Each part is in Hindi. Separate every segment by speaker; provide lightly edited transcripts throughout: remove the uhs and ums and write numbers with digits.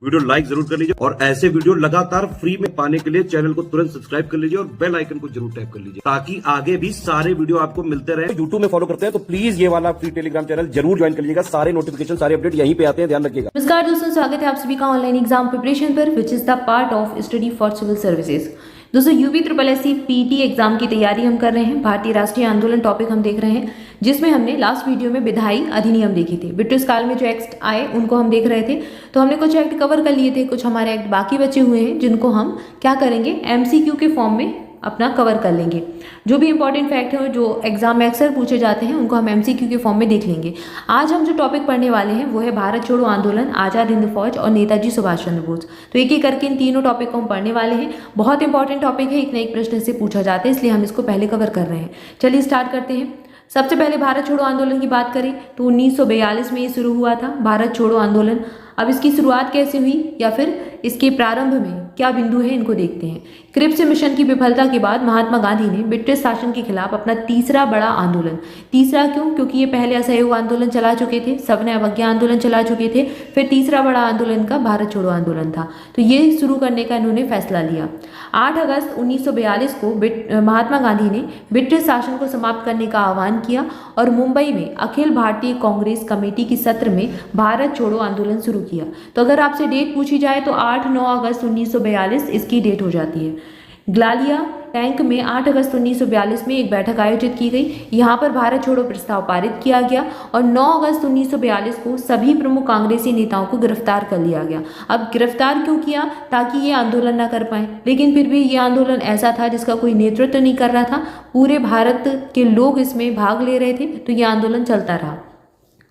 Speaker 1: वीडियो लाइक जरूर कर लीजिए और ऐसे वीडियो लगातार फ्री में पाने के लिए चैनल को तुरंत सब्सक्राइब कर लीजिए और बेल आइकन को जरूर टैप कर लीजिए ताकि आगे भी सारे वीडियो आपको मिलते रहे। यूट्यूब में फॉलो करते हैं तो प्लीज ये वाला फ्री टेलीग्राम चैनल जरूर ज्वाइन कर लीजिएगा। सारे नोटिफिकेशन सारे अपडेट यहीं पे आते हैं, ध्यान रखिएगा।
Speaker 2: नमस्कार दोस्तों, स्वागत है आप सभी का ऑनलाइन एग्जाम प्रिपरेशन पर, which is the part of study for civil services. दोस्तों UP triple SC PT exam की तैयारी हम कर रहे हैं। भारतीय राष्ट्रीय आंदोलन टॉपिक हम देख रहे हैं, जिसमें हमने लास्ट वीडियो में विधायी अधिनियम देखी थी। ब्रिटिश काल में जो एक्ट आए उनको हम देख रहे थे, तो हमने कुछ एक्ट कवर कर लिए थे, कुछ हमारे एक्ट बाकी बचे हुए हैं जिनको हम क्या करेंगे, एमसीक्यू के फॉर्म में अपना कवर कर लेंगे। जो भी इंपॉर्टेंट फैक्ट है जो एग्जाम में अक्सर पूछे जाते हैं उनको हम एमसीक्यू के फॉर्म में देख लेंगे। आज हम जो टॉपिक पढ़ने वाले हैं वो है भारत छोड़ो आंदोलन, आजाद हिंद फौज और नेताजी सुभाष चंद्र बोस। तो एक एक करके इन तीनों टॉपिक को हम पढ़ने वाले हैं। बहुत इंपॉर्टेंट टॉपिक है, एक न एक प्रश्न से पूछा जाता है, इसलिए हम इसको पहले कवर कर रहे हैं। चलिए स्टार्ट करते हैं। सबसे पहले भारत छोड़ो आंदोलन की बात करें तो 1942 में ये शुरू हुआ था, भारत छोड़ो आंदोलन। अब इसकी शुरुआत कैसे हुई या फिर इसके प्रारंभ में क्या बिंदु है, इनको देखते हैं। क्रिप्स मिशन की विफलता के बाद महात्मा गांधी ने ब्रिटिश शासन के खिलाफ अपना तीसरा बड़ा आंदोलन, तीसरा क्यों, क्योंकि ये पहले असहयोग आंदोलन चला चुके थे, सबने अवज्ञा आंदोलन चला चुके थे, फिर तीसरा बड़ा आंदोलन का भारत छोड़ो आंदोलन था। तो ये शुरू करने का इन्होंने फैसला लिया। 8 अगस्त 1942 को महात्मा गांधी ने ब्रिटिश शासन को समाप्त करने का आह्वान किया और मुंबई में अखिल भारतीय कांग्रेस कमेटी की सत्र में भारत छोड़ो आंदोलन शुरू किया। तो अगर आपसे डेट पूछी जाए तो 8-9 अगस्त 1942 इसकी डेट हो जाती है। ग्वालियर टैंक में 8 अगस्त 1942 में एक बैठक आयोजित की गई। यहाँ पर भारत छोड़ो प्रस्ताव पारित किया गया और 9 अगस्त 1942 को सभी प्रमुख कांग्रेसी नेताओं को गिरफ्तार कर लिया गया। अब गिरफ्तार क्यों किया, ताकि ये आंदोलन ना कर पाए, लेकिन फिर भी ये आंदोलन ऐसा था जिसका कोई नेतृत्व नहीं कर रहा था, पूरे भारत के लोग इसमें भाग ले रहे थे, तो ये आंदोलन चलता रहा।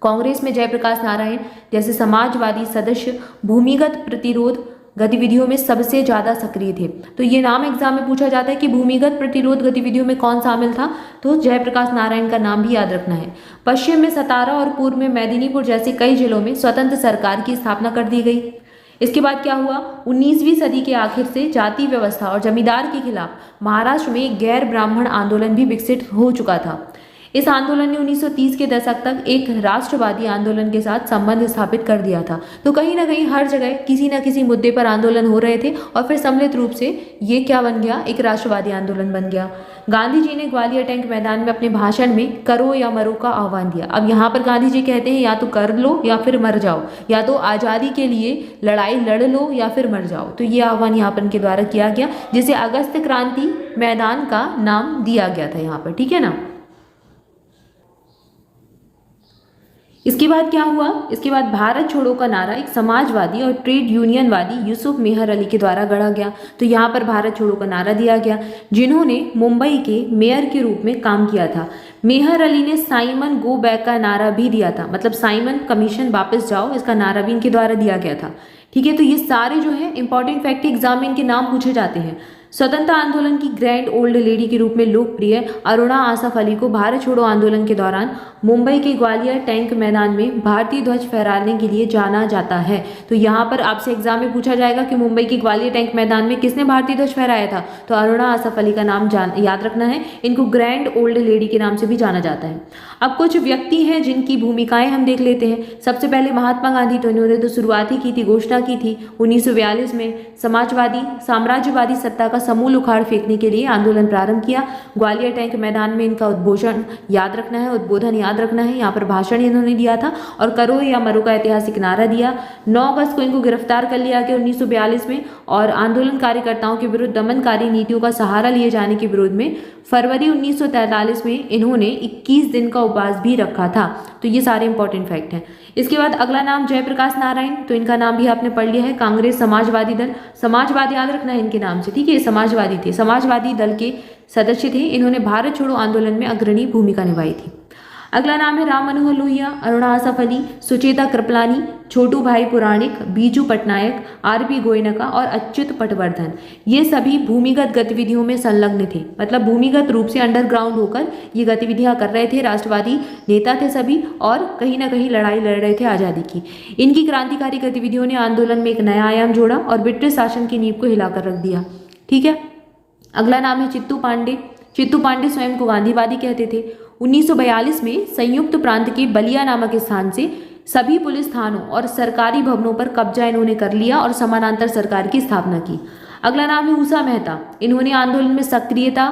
Speaker 2: कांग्रेस में जयप्रकाश नारायण जैसे समाजवादी सदस्य भूमिगत प्रतिरोध गतिविधियों में सबसे ज्यादा सक्रिय थे। तो ये नाम एग्जाम में पूछा जाता है कि भूमिगत प्रतिरोध गतिविधियों में कौन शामिल था, तो जयप्रकाश नारायण का नाम भी याद रखना है। पश्चिम में सतारा और पूर्व में मेदिनीपुर जैसे कई जिलों में स्वतंत्र सरकार की स्थापना कर दी गई। इसके बाद क्या हुआ, 19वीं सदी के आखिर से जाति व्यवस्था और जमींदार के खिलाफ महाराष्ट्र में एक गैर ब्राह्मण आंदोलन भी विकसित हो चुका था। इस आंदोलन ने 1930 के दशक तक एक राष्ट्रवादी आंदोलन के साथ संबंध स्थापित कर दिया था। तो कहीं ना कहीं हर जगह किसी न किसी मुद्दे पर आंदोलन हो रहे थे और फिर सम्मिलित रूप से ये क्या बन गया, एक राष्ट्रवादी आंदोलन बन गया। गांधी जी ने ग्वालियर टैंक मैदान में अपने भाषण में करो या मरो का आह्वान दिया। अब यहाँ पर गांधी जी कहते हैं या तो कर लो या फिर मर जाओ, या तो आज़ादी के लिए लड़ाई लड़ लो या फिर मर जाओ। तो ये आह्वान यहाँ पर इनके द्वारा किया गया, जिसे अगस्त क्रांति मैदान का नाम दिया गया था यहाँ पर, ठीक है ना। इसके बाद क्या हुआ, इसके बाद भारत छोड़ो का नारा एक समाजवादी और ट्रेड यूनियनवादी यूसुफ मेहर अली के द्वारा गढ़ा गया। तो यहाँ पर भारत छोड़ो का नारा दिया गया, जिन्होंने मुंबई के मेयर के रूप में काम किया था। मेहर अली ने साइमन गो बैक का नारा भी दिया था, मतलब साइमन कमीशन वापस जाओ, इसका नारा भी इनके द्वारा दिया गया था। ठीक है, तो ये सारे जो है इंपॉर्टेंट फैक्ट एग्जाम में इनके नाम पूछे जाते हैं। स्वतंत्रता आंदोलन की ग्रैंड ओल्ड लेडी के रूप में लोकप्रिय अरुणा आसफ अली को भारत छोड़ो आंदोलन के दौरान मुंबई के ग्वालियर टैंक मैदान में भारतीय ध्वज फहराने के लिए जाना जाता है। तो यहाँ पर आपसे एग्जाम में पूछा जाएगा कि मुंबई के ग्वालियर टैंक मैदान में किसने भारतीय ध्वज फहराया था, तो अरुणा आसफ अली का नाम याद रखना है। इनको ग्रैंड ओल्ड लेडी के नाम से भी जाना जाता है। अब कुछ व्यक्ति हैं जिनकी भूमिकाएं हम देख लेते हैं। सबसे पहले महात्मा गांधी, तो इन्होंने तो शुरुआत ही की थी, घोषणा की थी 1942 में समाजवादी साम्राज्यवादी सत्ता का समूल उखाड़ फेंकने के लिए आंदोलन प्रारंभ किया। ग्वालियर टैंक मैदान में इनका उद्बोधन याद रखना है, उद्बोधन याद रखना है, यहाँ पर भाषण इन्होंने दिया था और करो या मरो का ऐतिहासिक नारा दिया। 9 अगस्त को इनको गिरफ्तार कर लिया गया 1942 में और आंदोलन कार्यकर्ताओं के विरुद्ध दमनकारी नीतियों का सहारा लिए जाने के विरोध में फरवरी 1943 में इन्होंने 21 दिन का उपवास भी रखा था। तो ये सारे इंपॉर्टेंट फैक्ट हैं। इसके बाद अगला नाम जयप्रकाश नारायण, तो इनका नाम भी आपने पढ़ लिया है। कांग्रेस समाजवादी दल, समाजवाद याद रखना है इनके नाम से, ठीक है, समाजवादी थे, समाजवादी दल के सदस्य थे। इन्होंने भारत छोड़ो आंदोलन में अग्रणी भूमिका निभाई थी। अगला नाम है राम मनोहर लोहिया, अरुणा आसफ अली, सुचेता कृपलानी, छोटू भाई पुराणिक, बीजू पटनायक, आरपी गोयनका और अच्युत पटवर्धन। ये सभी भूमिगत गतिविधियों में संलग्न थे, मतलब भूमिगत रूप से अंडरग्राउंड होकर ये गतिविधियां कर रहे थे। राष्ट्रवादी नेता थे सभी और कहीं ना कहीं लड़ाई लड़ रहे थे आज़ादी की। इनकी क्रांतिकारी गतिविधियों ने आंदोलन में एक नया आयाम जोड़ा और ब्रिटिश शासन की नींव को हिलाकर रख दिया। ठीक है, अगला नाम है चित्तू पांडे। चित्तू पांडे स्वयं को गांधीवादी कहते थे। 1942 में संयुक्त प्रांत के बलिया नामक स्थान से सभी पुलिस थानों और सरकारी भवनों पर कब्जा इन्होंने कर लिया और समानांतर सरकार की स्थापना की। अगला नाम है ऊषा मेहता। इन्होंने आंदोलन में सक्रियता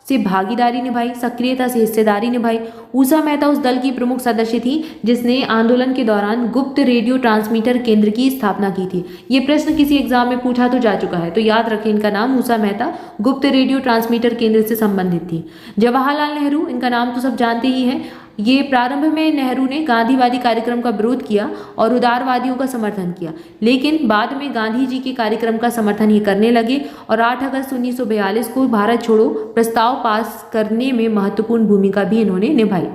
Speaker 2: से भागीदारी निभाई, सक्रियता से हिस्सेदारी निभाई। ऊषा मेहता उस दल की प्रमुख सदस्य थी जिसने आंदोलन के दौरान गुप्त रेडियो ट्रांसमीटर केंद्र की स्थापना की थी। ये प्रश्न किसी एग्जाम में पूछा तो जा चुका है, तो याद रखें इनका नाम ऊषा मेहता गुप्त रेडियो ट्रांसमीटर केंद्र से संबंधित थी। जवाहरलाल नेहरू, इनका नाम तो सब जानते ही हैं। ये प्रारंभ में नेहरू ने गांधीवादी कार्यक्रम का विरोध किया और उदारवादियों का समर्थन किया, लेकिन बाद में गांधी जी के कार्यक्रम का समर्थन ये करने लगे और 8 अगस्त 1942 को भारत छोड़ो प्रस्ताव पास करने में महत्वपूर्ण भूमिका भी इन्होंने निभाई।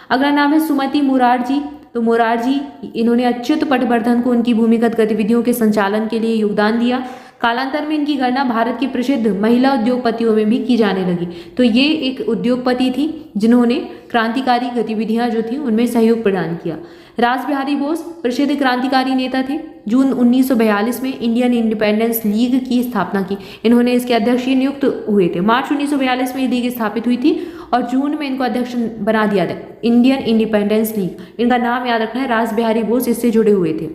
Speaker 2: अगला नाम है सुमति मोरारजी। तो मोरारजी इन्होंने अच्युत पटवर्धन को उनकी भूमिगत गतिविधियों के संचालन के लिए योगदान दिया। कालांतर में इनकी गणना भारत की प्रसिद्ध महिला उद्योगपतियों में भी की जाने लगी। तो ये एक उद्योगपति थी जिन्होंने क्रांतिकारी गतिविधियां जो थी उनमें सहयोग प्रदान किया। रास बिहारी बोस प्रसिद्ध क्रांतिकारी नेता थे। जून 1942 में इंडियन इंडिपेंडेंस लीग की स्थापना की। इन्होंने इसके अध्यक्ष नियुक्त हुए थे। मार्च 1942 में लीग स्थापित हुई थी और जून में इनको अध्यक्ष बना दिया था, इंडियन इंडिपेंडेंस लीग। इनका नाम याद रखना है, रास बिहारी बोस इससे जुड़े हुए थे।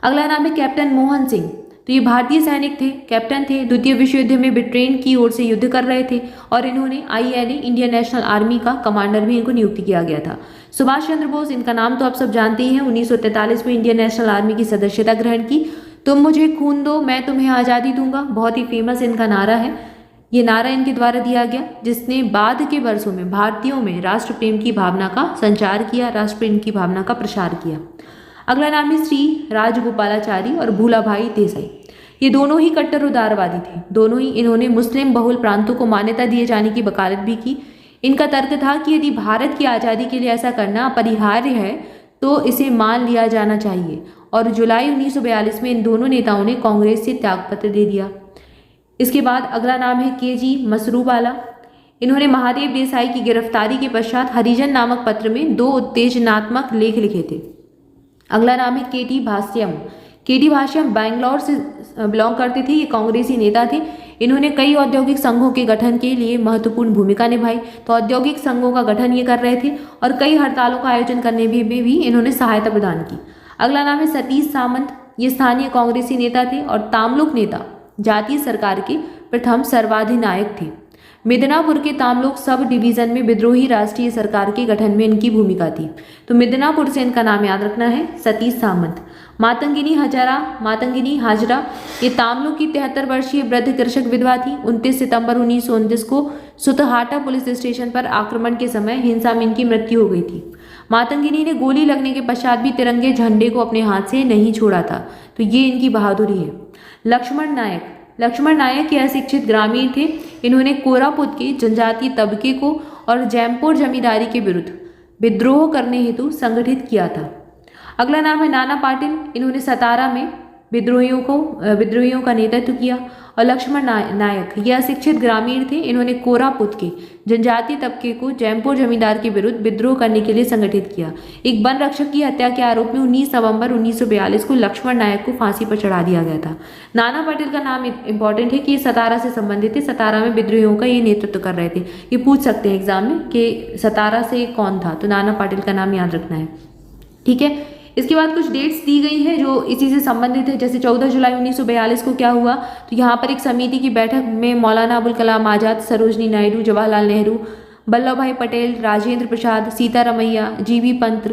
Speaker 2: अगला नाम है कैप्टन मोहन सिंह। तो ये भारतीय सैनिक थे, कैप्टन थे, द्वितीय विश्व युद्ध में ब्रिटेन की ओर से युद्ध कर रहे थे और इन्होंने INA इंडियन नेशनल आर्मी का कमांडर भी इनको नियुक्त किया गया था। सुभाष चंद्र बोस, इनका नाम तो आप सब जानते ही हैं। 1943 में इंडियन नेशनल आर्मी की सदस्यता ग्रहण की। तुम मुझे खून दो, मैं तुम्हें आज़ादी दूंगा, बहुत ही फेमस इनका नारा है। ये नारा इनके द्वारा दिया गया जिसने बाद के वर्षों में भारतीयों में राष्ट्र प्रेम की भावना का संचार किया, राष्ट्र प्रेम की भावना का प्रसार किया। अगला नाम है श्री राजगोपालाचारी और भूलाभाई देसाई। ये दोनों ही कट्टर उदारवादी थे। दोनों ही इन्होंने मुस्लिम बहुल प्रांतों को मान्यता दिए जाने की वकालत भी की। इनका तर्क था कि यदि भारत की आज़ादी के लिए ऐसा करना अपरिहार्य है तो इसे मान लिया जाना चाहिए और जुलाई 1942 में इन दोनों नेताओं ने कांग्रेस से त्यागपत्र दे दिया। इसके बाद अगला नाम है KG मसरूवाला। इन्होंने महादेव देसाई की गिरफ्तारी के पश्चात हरिजन नामक पत्र में 2 उत्तेजनात्मक लेख लिखे थे। अगला नाम है KT भाष्यम। KT भाष्यम बैंगलोर से बिलोंग करते थे। ये कांग्रेसी नेता थे। इन्होंने कई औद्योगिक संघों के गठन के लिए महत्वपूर्ण भूमिका निभाई। तो औद्योगिक संघों का गठन ये कर रहे थे और कई हड़तालों का आयोजन करने में भी इन्होंने सहायता प्रदान की। अगला नाम है सतीश सामंत। ये स्थानीय कांग्रेसी नेता थे और तामलुक नेता जातीय सरकार के प्रथम सर्वाधिनायक थे। मिदनापुर के तामलुक सब डिवीजन में विद्रोही राष्ट्रीय सरकार के गठन में इनकी भूमिका थी। तो मिदनापुर से इनका नाम याद रखना है, सतीश सामंत। मातंगिनी हाजरा ये तामलुक की 73 वर्षीय वृद्ध कृषक विधवा थी। 29 सितंबर 1929 को सुतहाटा पुलिस स्टेशन पर आक्रमण के समय हिंसा में इनकी मृत्यु हो गई थी। मातंगिनी ने गोली लगने के पश्चात भी तिरंगे झंडे को अपने हाथ से नहीं छोड़ा था। तो ये इनकी बहादुरी है। लक्ष्मण नायक ये अशिक्षित ग्रामीण थे। इन्होंने कोरापुट के जनजातीय तबके को और जैमपुर जमींदारी के विरुद्ध विद्रोह करने हेतु संगठित किया था। अगला नाम है नाना पाटिल। इन्होंने सतारा में विद्रोहियों का नेतृत्व किया। और लक्ष्मण नायक ये अशिक्षित ग्रामीण थे। इन्होंने कोरापुट के जनजातीय तबके को जैमपुर जमींदार के विरुद्ध विद्रोह करने के लिए संगठित किया। एक वन रक्षक की हत्या के आरोप में 19 नवंबर 1942 को लक्ष्मण नायक को फांसी पर चढ़ा दिया गया था। नाना पाटिल का नाम इंपॉर्टेंट है कि ये सतारा से संबंधित थे। सतारा में विद्रोहियों का ये नेतृत्व कर रहे थे। ये पूछ सकते हैं एग्जाम में कि सतारा से कौन था, तो नाना पाटिल का नाम याद रखना है। ठीक है। इसके बाद कुछ डेट्स दी गई हैं जो इसी से संबंधित है। जैसे 14 जुलाई 1942 को क्या हुआ, तो यहाँ पर एक समिति की बैठक में मौलाना अबुल कलाम आजाद, सरोजनी नायडू, जवाहरलाल नेहरू, वल्लभ भाई पटेल, राजेंद्र प्रसाद, सीतारमैया, GV पंत,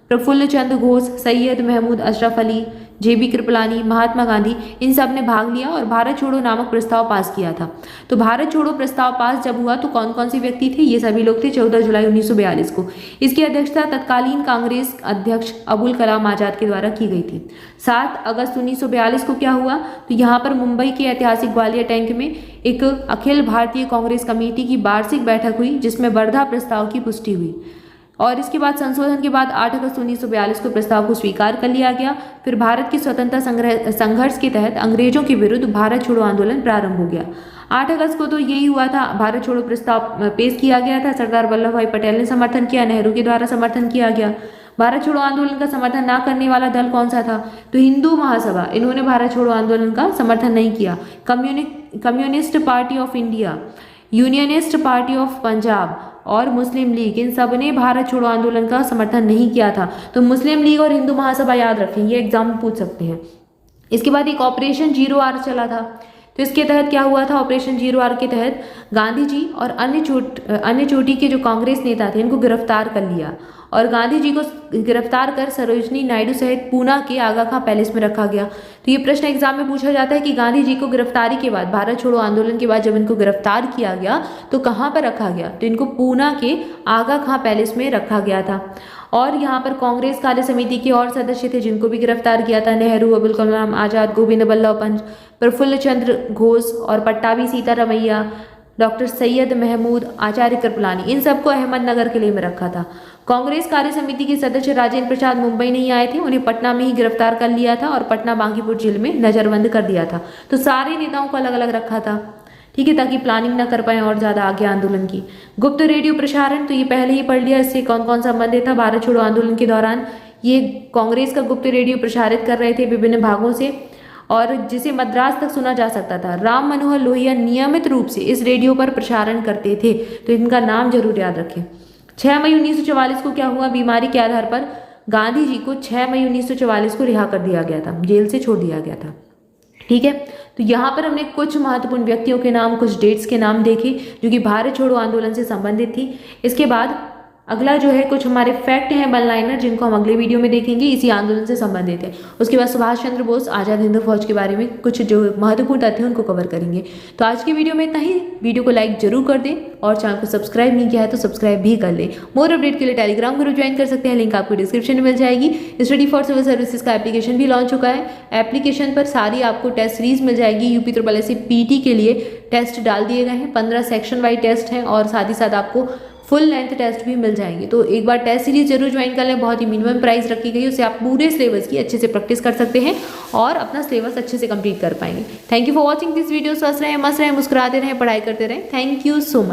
Speaker 2: प्रफुल्ल चंद्र घोष, सैयद महमूद अशरफ अली, JB कृपलानी, महात्मा गांधी, इन सब ने भाग लिया और भारत छोड़ो नामक प्रस्ताव पास किया था। तो भारत छोड़ो प्रस्ताव पास जब हुआ तो कौन कौन से व्यक्ति थे, ये सभी लोग थे 14 जुलाई 1942 को। इसकी अध्यक्षता तत्कालीन कांग्रेस अध्यक्ष अबुल कलाम आजाद के द्वारा की गई थी। 7 अगस्त 1942 को क्या हुआ, तो यहाँ पर मुंबई के ऐतिहासिक ग्वालियर टैंक में एक अखिल भारतीय कांग्रेस कमेटी की वार्षिक बैठक हुई जिसमें वर्धा प्रस्ताव की पुष्टि हुई। और इसके बाद संशोधन के बाद 8 अगस्त 1942 को प्रस्ताव को स्वीकार कर लिया गया। फिर भारत की स्वतंत्रता संघर्ष के तहत अंग्रेजों के विरुद्ध भारत छोड़ो आंदोलन प्रारंभ हो गया। 8 अगस्त को तो यही हुआ था, भारत छोड़ो प्रस्ताव पेश किया गया था। सरदार वल्लभ भाई पटेल ने समर्थन किया, नेहरू के द्वारा समर्थन किया गया। भारत छोड़ो आंदोलन का समर्थन ना करने वाला दल कौन सा था, तो हिंदू महासभा, इन्होंने भारत छोड़ो आंदोलन का समर्थन नहीं किया। Communist party of India, unionist party of Punjab और मुस्लिम लीग, इन सब ने भारत छोड़ो आंदोलन का समर्थन नहीं किया था। तो मुस्लिम लीग और हिंदू महासभा याद रखें, ये एग्जाम में पूछ सकते हैं। इसके बाद एक ऑपरेशन जीरो आर चला था। तो इसके तहत क्या हुआ था? ऑपरेशन जीरो आर के तहत गांधी जी और अन्य चोटी के जो कांग्रेस नेता थे इनको गिरफ्तार कर लिया और गांधी जी को गिरफ्तार कर सरोजनी नायडू सहित पूना के आगा खां पैलेस में रखा गया। तो ये प्रश्न एग्जाम में पूछा जाता है कि गांधी जी को गिरफ्तारी के बाद, भारत छोड़ो आंदोलन के बाद जब इनको गिरफ्तार किया गया तो कहाँ पर रखा गया? तो इनको पूना के आगा खां पैलेस में रखा गया था। और यहाँ पर कांग्रेस कार्य समिति के और सदस्य थे जिनको भी गिरफ्तार किया था, नेहरू, अब्दुल कलाम आजाद, गोविंद बल्लभ पंत, प्रफुल्ल चंद्र घोष और पट्टाभी सीतारमैया, डॉक्टर सैयद महमूद, आचार्य कृपलानी, इन सबको अहमदनगर किले में रखा था। कांग्रेस कार्य समिति के सदस्य राजेंद्र प्रसाद मुंबई नहीं आए थे, उन्हें पटना में ही गिरफ्तार कर लिया था और पटना बांकीपुर जेल में नजरबंद कर दिया था। तो सारे नेताओं को अलग अलग रखा था, ठीक है, ताकि प्लानिंग ना कर पाए और ज़्यादा आगे आंदोलन की। गुप्त रेडियो प्रसारण, तो ये पहले ही पढ़ लिया, इससे कौन कौन संबंधित था? भारत छोड़ो आंदोलन के दौरान ये कांग्रेस का गुप्त रेडियो प्रसारित कर रहे थे विभिन्न भागों से और जिसे मद्रास तक सुना जा सकता था। राम मनोहर लोहिया नियमित रूप से इस रेडियो पर प्रसारण करते थे, तो इनका नाम जरूर याद रखें। 6 मई 1944 को क्या हुआ? बीमारी के आधार पर गांधी जी को 6 मई 1944 को रिहा कर दिया गया था, जेल से छोड़ दिया गया था, ठीक है। तो यहाँ पर हमने कुछ महत्वपूर्ण व्यक्तियों के नाम, कुछ डेट्स के नाम देखे जो कि भारत छोड़ो आंदोलन से संबंधित थी। इसके बाद अगला जो है कुछ हमारे फैक्ट हैं वन लाइनर जिनको हम अगले वीडियो में देखेंगे, इसी आंदोलन से संबंधित है। उसके बाद सुभाष चंद्र बोस, आज़ाद हिंद फौज के बारे में कुछ जो महत्वपूर्ण तथ्य हैं उनको कवर करेंगे। तो आज की वीडियो में इतना ही। वीडियो को लाइक जरूर कर दें और चैनल को सब्सक्राइब नहीं किया है तो सब्सक्राइब भी कर लें। मोर अपडेट के लिए टेलीग्राम ग्रुप ज्वाइन कर सकते हैं, लिंक आपको डिस्क्रिप्शन में मिल जाएगी। स्टडी फॉर सिविल सर्विसेज का एप्लीकेशन भी लॉन्च चुका है। एप्लीकेशन पर सारी आपको टेस्ट सीरीज मिल जाएगी। यूपी ट्रिपल एससी पीटी के लिए टेस्ट डाल दिए गए हैं, 15 सेक्शन वाइज टेस्ट हैं और साथ ही साथ आपको फुल लेंथ टेस्ट भी मिल जाएंगे। तो एक बार टेस्ट सीरीज जरूर ज्वाइन कर लें, बहुत ही मिनिमम प्राइस रखी गई है, उससे आप पूरे सिलेबस की अच्छे से प्रैक्टिस कर सकते हैं और अपना सिलेबस अच्छे से कंप्लीट कर पाएंगे। Thank you for watching this video. स्वस्थ रहें, मस्त रहें, मुस्कुराते रहें, पढ़ाई करते रहें। Thank you so much.